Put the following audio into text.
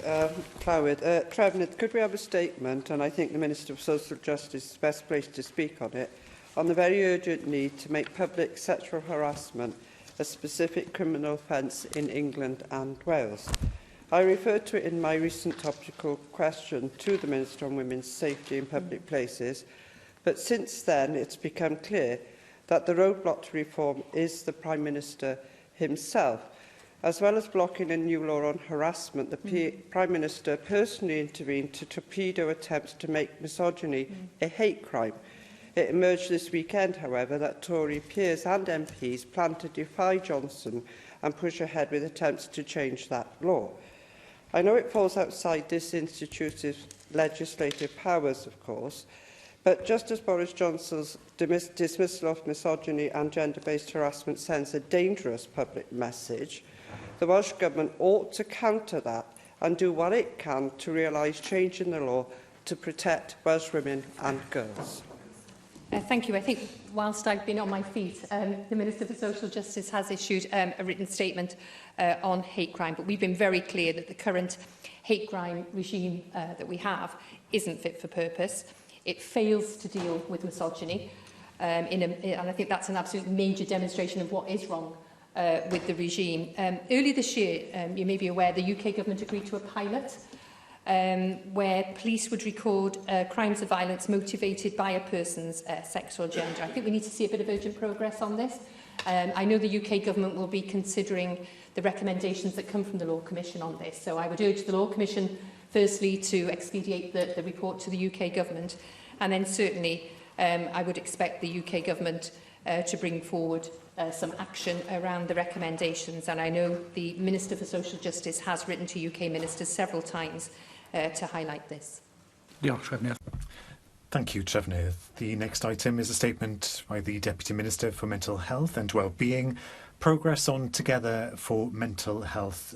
Trefnydd, could we have a statement, and I think the Minister for Social Justice is best placed to speak on it, on the very urgent need to make public sexual harassment a specific criminal offence in England and Wales? I referred to it in my recent topical question to the Minister on Women's Safety in Public Places, but since then it's become clear that the roadblock to reform is the Prime Minister himself. As well as blocking a new law on harassment, the Prime Minister personally intervened to torpedo attempts to make misogyny a hate crime. It emerged this weekend, however, that Tory peers and MPs plan to defy Johnson and push ahead with attempts to change that law. I know it falls outside this institute's legislative powers, of course, but just as Boris Johnson's dismissal of misogyny and gender-based harassment sends a dangerous public message, the Welsh Government ought to counter that and do what it can to realise change in the law to protect Welsh women and girls. Thank you. I think whilst I've been on my feet, the Minister for Social Justice has issued a written statement on hate crime, but we've been very clear that the current hate crime regime that we have isn't fit for purpose. It fails to deal with misogyny, and I think that's an absolute major demonstration of what is wrong with the regime. Earlier this year, you may be aware, the UK Government agreed to a pilot where police would record crimes of violence motivated by a person's sexual gender. I think we need to see a bit of urgent progress on this. I know the UK Government will be considering the recommendations that come from the Law Commission on this, so I would urge the Law Commission firstly to expedite the report to the UK Government, and then certainly I would expect the UK Government to bring forward some action around the recommendations, and I know the Minister for Social Justice has written to UK ministers several times to highlight this. Thank you, Trefnydd. The next item is a statement by the Deputy Minister for Mental Health and Wellbeing, progress on Together for Mental Health